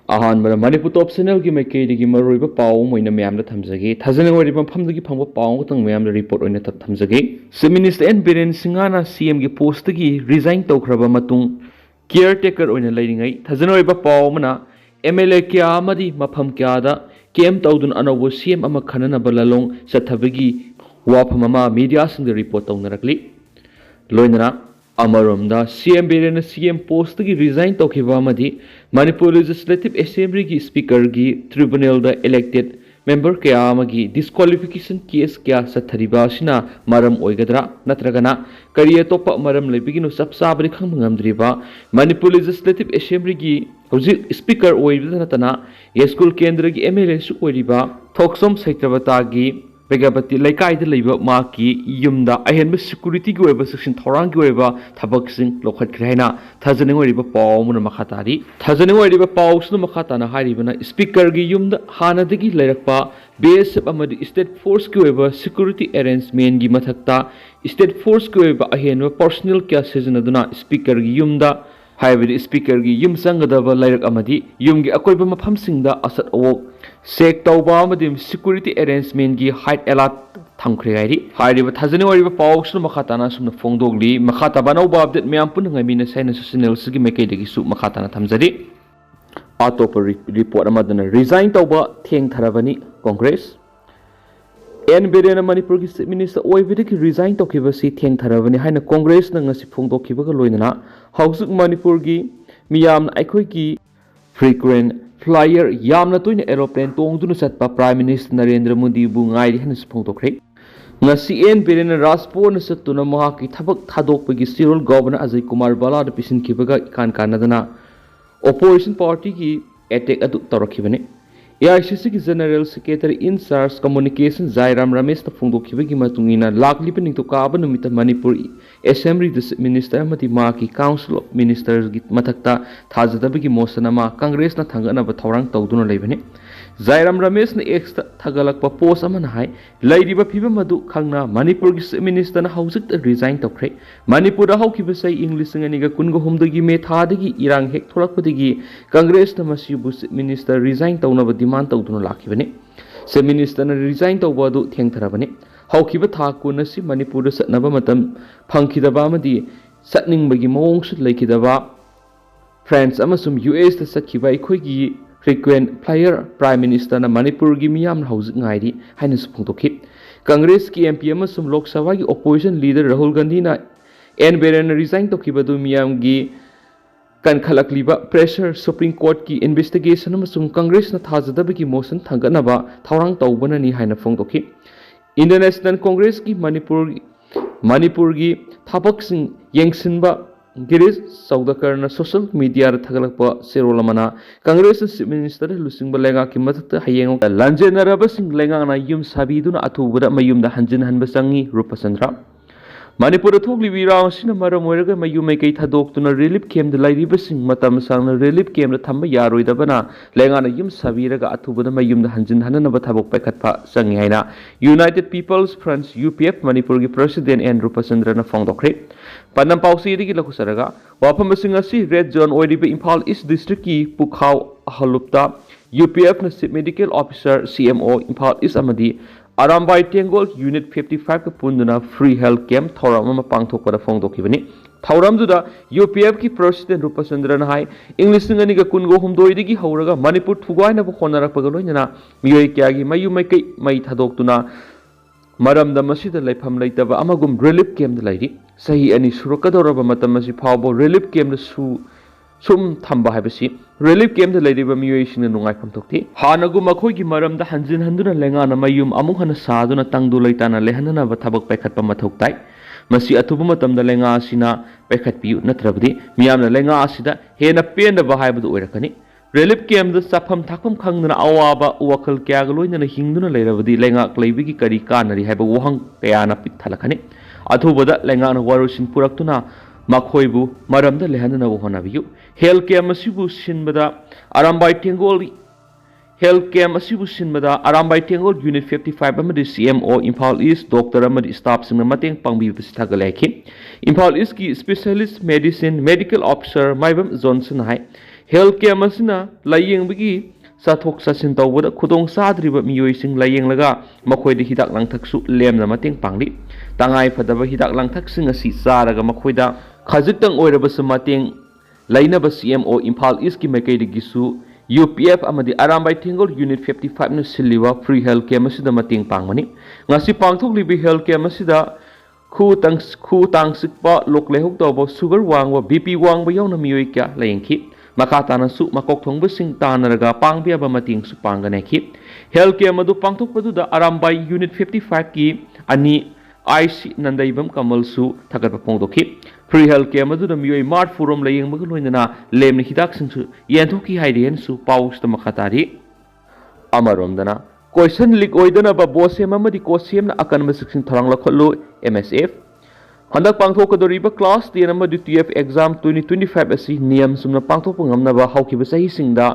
अहानबद Manipur top channel की मैकेदी मरुब पाव मोइन मैम थमजगे थाजनगरी मफम फंग पाव मैम रिपोर्ट ओइन थमजगे चीफ मिनिस्टर एन बीरेन सिंगाना सीएम की पोस्ट की रिजाइन तौख्रब केयर टेकर ओइन लेरिंगै थाजनगरी पाव MLA क्या मफम क्या केम तौदुन अनौब सीएम खननब ललोंग चथबगी वाफम मीडिया रिपोर्ट तौनरकली लोइनना अमरोमदा सीएम बीरेन सीएम पोस्ट की रिजाइन तौखिबा मणिपुर लेजिस्लेटिव असेंबली की स्पीकर की ट्रिब्यूनल इलेक्टेड मेंबर क्या डिस्क्वालिफिकेशन केस क्या चथरीबा मरम ओइगद्रा नत्रगना करी अतोप मरम लेबिगिनो चप चाबदि खंब ngamdriba मणिपुर लेजिस्लेटिव असेंबली की हौजिक स्पीकर ओइबदा नतना येस्कुल केंद्र की MLA सु ओइरिबा थोक्सम सत्यव्रता की बेगापति लेकाइद लेबा माकी युमदा अहेनब सिक्योरिटी की ओइबा सेक्शन थौरांग की ओइबा थबकसिंग लोखतख्रे हैना थाजनिंग ओइरिबा पावमुन मखातारी थाजनिंग ओइरिबा पावसुन मखाताना हारिबना स्पीकर की युमदा हानादगी लेरकपा BSF अमदि स्टेट फोर्स की ओइबा सिक्योरिटी अरेंजमेंट की मथक्ता स्टेट फोर्स की ओइबा अहेनब पर्सनल क्या सिजनदुना स्पीकर की युमदा हाइबदि स्पीकर की युम संगदब लेरक अमदि युम की अकोइबा मफमसिंगदा असत अवोक सेक तौबा सिक्योरिटी अरेंजमेंट की हाइट अलर्ट थमख्रे हाइरिबा थाजनी ओइरिबा पावसु मखाताना सुमना फोंदोगली मखाताबा नौबा अपडेट मैम पुनंगमिना साइना चैनल सिगी मेकेदगी सु मखाताना थमजरी अतोप रिपोर्ट अमदना रिजाइन तौबा थेंगथरबनी कांग्रेस एन बीरेन मणिपुर की चीफ मिनिस्टर ओइबदगी रिजाइन तौखिबसी थेंगथरबनी हाइना कांग्रेस न ngasi फोंदोखिबगा लोइना हाउसुक मणिपुर की मियाम अखोई की फ्रीक्वेंट फ्लायर यामना तोइना एरोप्लेन तोंगदुना चटपा प्राइम मिनिस्टर नरेंद्र मोदी बु ngairi hana फोंदोखरे ngasi en बीरेन राजपोन सत्तुना महाकी थबक थादोकपगी सिरोल गवर्नर अजय कुमार बाला पिसिनखिबगा इकान कानदना ओपोजिशन पार्टी की अटैक अदु तौरखिबने AICC की general secretary in charge communication Jairam Ramesh फोंदोखिबगी मतुंगिना लाखलिब निंगतोकाब नुमित मणिपुर असेंबली चीफ मिनिस्टर अमदि माकी काउंसिल ऑफ मिनिस्टर्स की मथक्ता थाजदबगी मोशन अमा कांग्रेस न थंगनब थौरांग तौदुना लेबने जायराम रमेश ने एक्स थगलकप पोस्ट अमना हाय लैरिबा फिबम मदु खंगना मणिपुर की चीफ मिनिस्टर न हौजिक रिजाइन तौख्रे मणिपुर हौखिबसै इंग 2019 मे थादगी इरांग हेक थोरकपदगी कांग्रेस न मसिबु चीफ मिनिस्टर रिजाइन तौनब डिमांड तौदुना लाखिबने चीफ मिनिस्टर न रिजाइन तौबदु थेंगथरबने हौखिबा था कुनसि मणिपुर सतनब मतम फंखिदबा अमदि सतनिंगबगी मओंगसु लेखिदबा फ्रांस अमसुम US ता सखिबा इखोइगी फ्रीक्वेंट फ्लायर प्राइम मिनिस्टर न मणिपुर की मियाम हौजिक ngairi हाइना फोंदोखि कांग्रेस की MP अमसुम लोक सभा की ओपोजिशन लीडर राहुल गांधी ना एन बीरेन रिजाइन तौखिबदु मियाम की कनखलकलिबा प्रेशर सुप्रीम कोर्ट की इन्वेस्टिगेशन अमसुम कांग्रेस न थाजदबगी मोशन थंगनबा थौरांग तौबननी हाइना फोंदोखि इंडियन नेशनल कांग्रेस की मणिपुर की थाबकसिंग येंगसिनबा गिरीश चौदकर सोशल मीडिया थगलप सेरोलमना कांग्रेस चीफ मिनिस्टर लुसिंग लेगा की मदद हयेंग लांजेनरबसिंग लेगाना युम साबीदुना अथुबदा मयुमदा हंजिन हनब चंगी रूपचंद्र मणिपुर थोकलिबि राउंसिना मरम ओइरगा मयुम मैकै थादोक्तुना रिलीफ कैम्प लाइरिबसिंग मतम सांगना रिलीफ कैम्प थंब यारोइदबना लेगाना युम साबीरगा अथुबदा मयुमदा हंजिन हननब थबक पैखतपा चंगी हाइना united people's front UPF Manipur की प्रेसिडेंट एन रूपचंद्र फोंदोखरे पन्नम पाउसीदगी लखुसरगा वाफमसिंग असि रेड जोन ओइरिबि इम्फाल ईस्ट डिस्ट्रिक्ट की पुखाव हलुप्ता UPF न chief medical officer CMO Imphal east अमदि अरामबाई टेंगोल यूनिट 55 का पुंदना फ्री हेल्थ कैम्प थौराम पांथोकपदा फोंदोखिबनि थौरामदुदा UPF की प्रेसिडेंट रूपचंद्र हाई इंग 2019 हौरगा मणिपुर थुगाइनब होनरकपगा लोइनना मियोय क्यागी मयु मैकै मै थादोक्तुना मरमदा मसिदा लेफम लेतबा अमगुम रिलीफ कैम्प लैरि सही अनि सुरकदौरब मतम मसि फावबो रिलीफ कैम्प सुम थंबा हाइबसि रिलीफ कैम्प लैरिबा मियोयसिंग नुंगाइफम थोक्ति हानगु मखोइगी मरमदा हंजिन हंदुना लेंगाना मयुम अमुक हन सादुना तंगदु लैताना लेहननब थबक पैखतपा मथौक्ताइ मसि अथुबा मतमदा लेंगा असिना पैखतपियु नत्रबदि मियामना लेंगा असिदा हेना पेनदबा हाइबदु ओइरकनि रिलीफ कैम्प चाफम थाकम खंगना अवाबा वखल क्या लोइनना हिंगदुना लेरबदि लेंगाक लैबिगी करी कानरी हाइबा वहंग कयाना पिथलखनि अथुबदा लेंगाना वारुसिन पुरक्तुना मखोइबु मरमदा लेहननब होनाबियु हेल्थ कैम्प असिबु सिनबदा अरामबाई टेंगोल हेल्थ कैम्प असिबु सिनबदा अरामबाई टेंगोल यूनिट 55 अमदि CMO इम्फाल ईस्ट डॉक्टर अमदि स्टाफ सिंगना मतेंग पांगबिबसि थागलायखि इम्फाल ईस्ट की specialist medicine medical officer Maibam Johnson हाई हेल्थ केयर मसिना लायेंबगी चाथोक चासिन तौबदा खुदोंग चाद्रिबा मियोइसिंग लायेंगलगा मखोयदा हिदाक लांथकसु लेमना मतेंग पांगली तंगाई फदबा हिदाक लांथकसिंग असि चारागा मखोयदा खजिक्तंग ओइरबसु मतेंग लाइनबा CMO इम्फाल ईस्ट की मैकेदगिसु UPF अमदी अरामबाई थेंगोल यूनिट 55 न सिल्लिवा फ्री हेल्थ केयर मसिदा मतेंग पांगमनी ngasi पांगथोकलिबि हेल्थ केयर मसिदा khu tangsikpa loklehok tawbo sugar wangwa BP wangba yauna miyoi kya layengki makatana su makok thongba sing tanaraga pangbiaba mating su panganeki health care madu pangthok padu da arambai unit 55 ki ani IC nandaibam kamal su thagat pongdoki free health care madu da miyoi mart forum layengba loinana lemni hidak sing su yenthoki haiden su paus ta makatari amaromdana question leak oidana ba bosem amadi kosem na akan masik tharang lakholu MSF handak pangthok kadoriba class 10 amadi TF exam 2025 asi niyam sumna pangthok ngamna ba haukiba sahi singda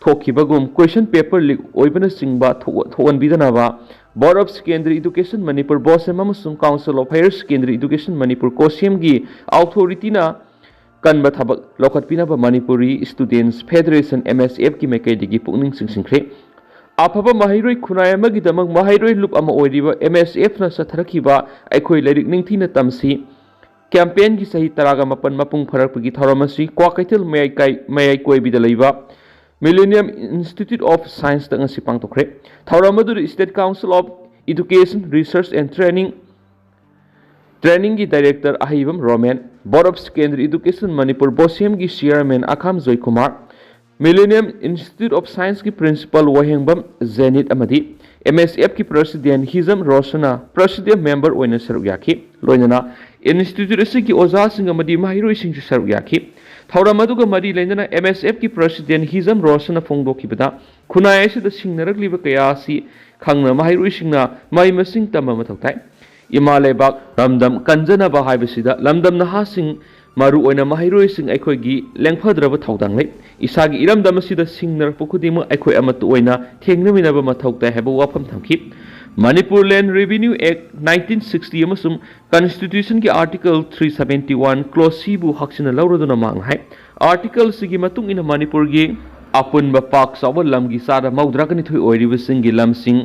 thokibagum question paper leak oibana singba thowan bidana ba Board of Secondary Education Manipur bosem amasum Council of Higher Secondary Education Manipur kosem gi authority na kanba thabak lokhatpina ba Manipuri Students Federation MSF ki mekaidigi pukning singkhre afaba mahairoi khunai amagi damak mahairoi loop ama oiriba MSF na satharakhiba aikhoi lairik ningthina tamsi campaign gi sahi taraga mapan mapung pharakpagi thoramasi kwakaitel mayai koibida leiba Millennium Institute of Science tang si pangtokre thoramadu State Council of Education Research and Training gi director ahibam Roman Board of Secondary Education Manipur bosem gi chairman Akham Joy Kumar Millennium Institute of Science की principal wahengbam Zenit amadi MSF की president Hizam Rosana president member oina saruk yaki loinana institute asi की ओजा सिंग amadi mahiroi sing saruk yaki thauramadu ga mari leinana MSF की president Hizam Rosana phongdo kibada khunai asi da singnarak liba kaya si khangna mahiroi singna mai masing tama mathautai MLA bak lamdam kanjana ba haibasida lamdam naha sing maru oina mahiroi sing aikhoi gi lengphadraba thaudang lei isagi iramdam asida singnar pukudima aikhoi amatu oina thengnamina ba mathautai haba wafam thamki Manipur Land Revenue Act 1960 amasum Constitution ki Article 371 Clause C bu haksina lauraduna manghai Article sigi matung ina Manipur gi apunba pak sawa lamgi sada maudrakani thui oiriba singi lamsing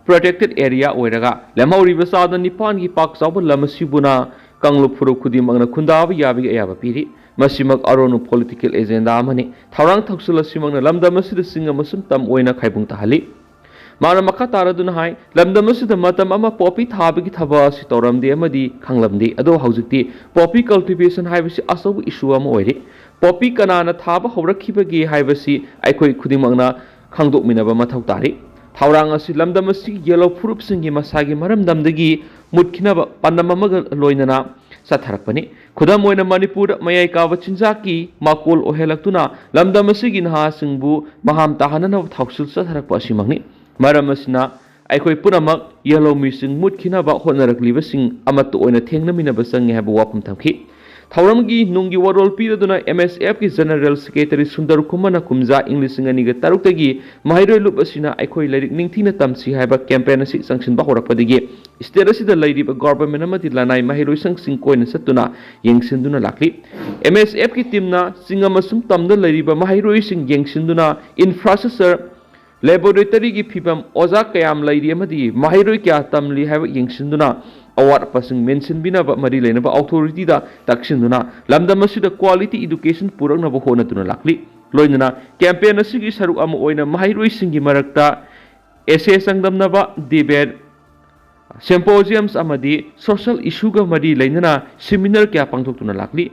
protected area oiraga lamauriba sada nipan gi pak sawa lamasibuna Kanglup Furu Kudim Magna Kundava Yabi Ayaba Piri, Masimak Aronu political agenda Amani, Tarang Taksula Simang Lamdamasi the singer Musum Tam Oina Kaibung Tahali. Mara Makatara Dunahai, Lamdamasi the Matamama Poppy Tabiki Tabas, Toram de Amadi, Kanglamdi, Ado Hausiki, Poppy cultivation Hivasi Aso Ishuam Oiri, Poppy Kanana Taba Horakibagi Hivasi, Aikoi Kudimagna, Kangdok Minaba Matautari. Taurang asi lamdamasi yellow fruit singi masagi maram damdagi mutkinaba pandamamaga loinana satharakpani khudam oina Manipur mayai kawa chinjaki makol ohelaktuna lamdamasi gi naha singbu maham tahanana thausul satharakpa asimangni maram asina aikhoi punamak yellow mising mutkinaba honarakliba sing amatu oina thengnaminaba sangi haba wapum thamki Thauramgi nungi warol piraduna MSF ki General Secretary Sundar Kumana Kumja English nganiga tarukagi mahiroi lup asina aikhoi lairik ningthina tamsi haiba campaign asi sangsin ba horakpadigi state asida lairiba government amati lanai mahiroi sangsing koina satuna yengsinduna lakli MSF ki teamna singamasum tamda lairiba mahiroi sing yengsinduna infrastructure laboratory ki phibam oza kayam lairi amadi mahiroi kya tamli haiba yengsinduna award passing mention binaba mari leinaba authority da takshinduna lamdamasida quality education puraknaba honatuna lakli loinana campaign asigi saruk ama oina mahiroi singi marakta essay sangdamnaba debate symposiums amadi social issue ga mari leinana seminar kya pangthoktuna lakli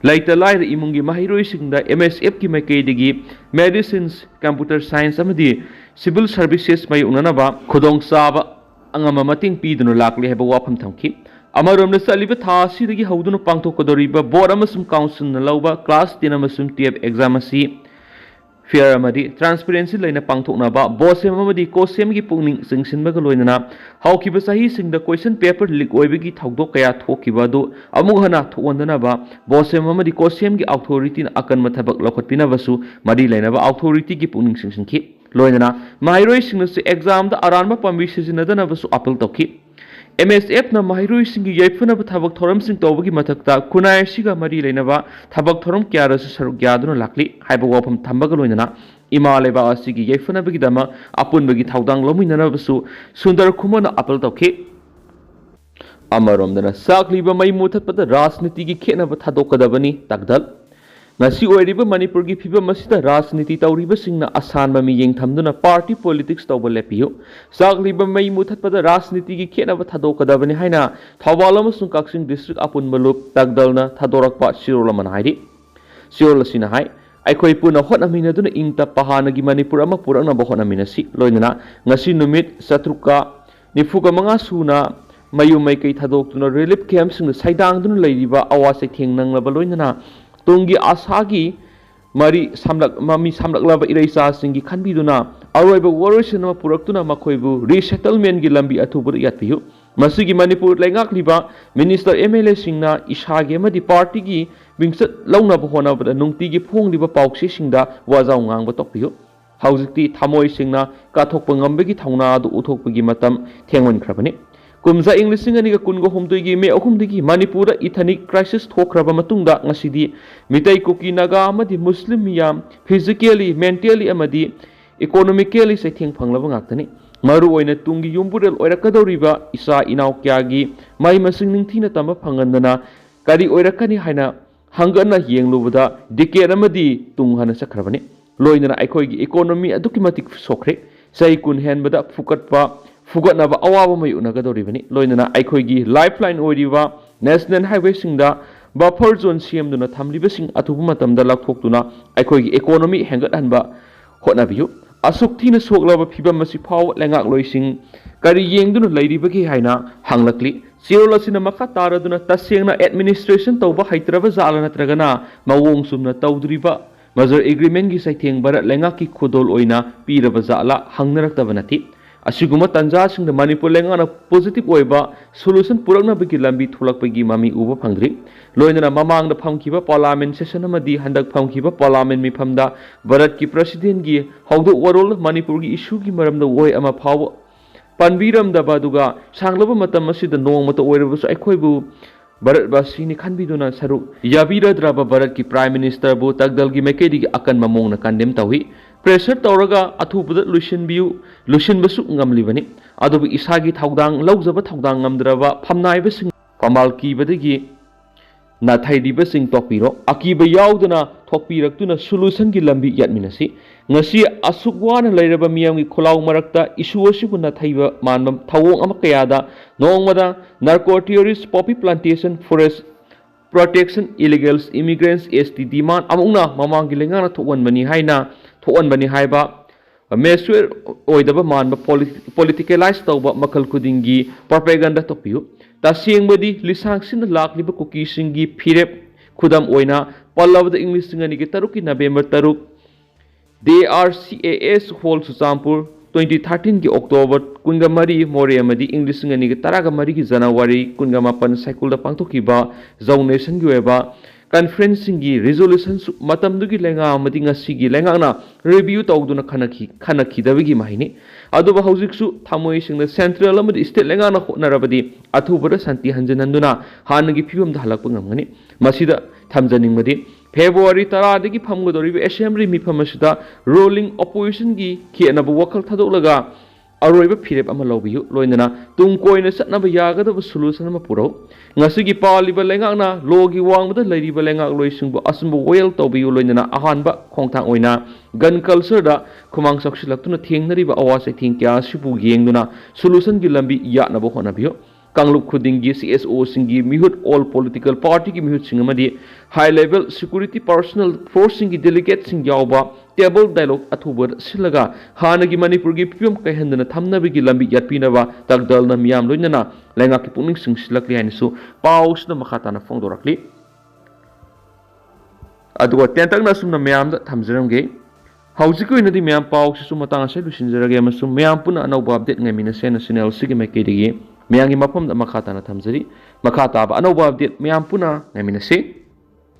laita lair imungi mahiroi singda MSF ki maikaidigi medicines computer science amadi civil services mai unanaba khudong saba angama mating pidunu lakli heba wafam thamki amarom na saliba tha sidagi haudunu pangthokadoriba board amasum council na lauba class 10 amasum TF exam asi fair amadi transparency laina pangthoknaba bosem amadi kosem gi pungning singsinba ga loinana haukiba sahi singda question paper leak oibagi thokdok kaya thokiba do amuk hana thondana ba bosem amadi kosem gi authority na akan mathabak lokhatpina basu madi laina ba authority gi pungning singsinki loinana mahiroi singna se exam da aranma pambi sizinadana basu appeal tokki MSF na mahiroi-singi yaifuna thabak thoram-sing tawbagi mathakta khunai asiga mari leinaba thabak thoram kyarasu saruk yaduna lakli haiba wafam thambaga loinana ima leba asigi yaifunabagidama apunbagi thaudang lominanabasu sundar khumana apel tawkhi amaromdana sakliba mai muthatpada rajniti gi khenaba thadokadabani takdal ngasi oiriba manipur gi phibam asida rajniti tawriba singna asanba mi yengthamduna party politics tawba lepiyo sakliba mai muthatpada rajniti gi khenaba thadokadabani haina thawal amasung kaksing district apun malup takdalna thadorakpa sirolaman hairi sirolasina hai aikhoi puna hotnamina duna ingta pahana gi manipur ama purana ba hotnamina si loinana ngasi numit satruka nifuga manga suna mayu mai kai thadokuna relief camp sing saidang duna leiriba awase thengnanglaba loinana tungi asagi mari samlak mami samlaklaba iraisa singi khanbiduna aroiba warosina puraktuna makhoibu resettlement gi lambi athubur yatpiyu masigi manipur lengak liba minister MLA singna ishage madi party gi bingsat launa bahona bada nungti gi phong liba paukse singda wajaw ngang ba tokpiyu haujikti thamoi singna kathokpa ngambegi thauna adu uthokpagi matam thengwan khrabani kumza Englishing ani ga kungo homdoi me ahumdigi manipur ethnic crisis thokraba matungda ngasidi mitai kuki naga amadi muslim miyam physically mentally amadi economically saitheng phanglaba ngaktani maru oina tungi yumbural oirakadoriba isa inaw kyagi mai masing ningthina tamba phangandana kari oirakani haina hangana yenglubada decade amadi tunghana sakhrabani loinana aikhoigi economy adukimatik sokre sai kun henbada fukatpa fugatnaba awaba mai unagadoribani loinana aikhoigi lifeline oiriba national highway singda buffer zone semduna thamlibasing athubu matamda lakthokduna aikhoigi economy hengathanba hotnabiyu asuk thina soklaba phibam masi phaw lengak loising kari yengduna leiribagi haina hanglakli sirolasina makha taraduna tasengna administration tawba haitraba zala natragana mawong sumna tawdriba major agreement gi saitheng barat lengaki khudol oina piraba zala hangnarakta banati asiguma tanja sing the manipur lengana positive oiba solution purakna bagi lambi thulakpagi mami uba phangri loinana mamang da phamkiba parliament session amadi handak phamkiba parliament miphamda bharat ki president gi hawdo warol manipur gi issue gi maramda oi ama phaw panbiram da baduga sanglaba matam asida nongmata oirabusu aikhoibu Bharat Basini Khanbiduna Saru Yabira Draba Bharat ki Prime Minister bu Takdal gi Mekedi gi akan mamong na kandem tawi pressure tawraga athubuda lushin basu ngamlibani adubu isagi thaudang laujaba thaudang ngamdraba phamnai basing kamal ki badagi na thaidi basing tokpiro akiba yauduna thokpiraktuna solution gi lambi yatminasi ngasi asukwana leiraba miyam gi kholaw marakta issue asibu na thaiba manbam thawong ama kayada nongmada narco terrorist poppy plantation forest protection illegals immigrants ST demand amungna mamang gi lengana thowanbani haina thowanbani haiba meswer oidaba manba politicalize tawba makal kudingi propaganda topiu tasyengbadi lisangsin lakliba cookie singi phirep khudam oina pallabda english singani gi taruki November taruk DRCAS Hall Susampur 2013 ki October kungamari more amadi English ngani ki taragamari ki January kungamapan cycle da pangthokiba Zone Nation gi weba conferencing gi resolution matam du gi lenga amadi ngasi gi lenga na review tawduna khanaki dabigi mahini aduba hojik su thamoi singna central amadi state lenga na hotnarabadi athubara santi hanjananduna hanagi phibam da halakpa ngamgani masida thamjaning madi February taradagi phamgodoriba assembly mipham asida rolling opposition gi khenabu wakal thadolaga aroiba phirep ama lobiyu loinana tungkoina satnaba yagadaba solution ama puro ngasigi paliba lengakna logi wangmada leiriba lengak loisingbu asumbu well tobiyu loinana ahanba khongthang oina gun culture da khumang saksilakuna thengnariba awase thingkya sibu yengduna solution gi lambi yanaba honabiyu Kanglup Khudingi CSO Singi Mihut all political party ki Mihut Singamadi high level security personnel force Singi delegate Sing Yauba table dialogue athubar silaga Hanagi Manipur gi piyum kahendana thamnabi gi lambi yatpinaba takdal na miyam loinana lenga ki puning sing silakli hanisu paus na makhatana fongdorakli aduga tentak na sumna miyam da thamjaramge haujiku inadi miyam paus su matang ase lusinjarage amasum miyam puna anauba update ngamina sena sinel sigi makedigi Miyangi mapam da makata na thamjari makata ba anauba update miyam puna ngaminase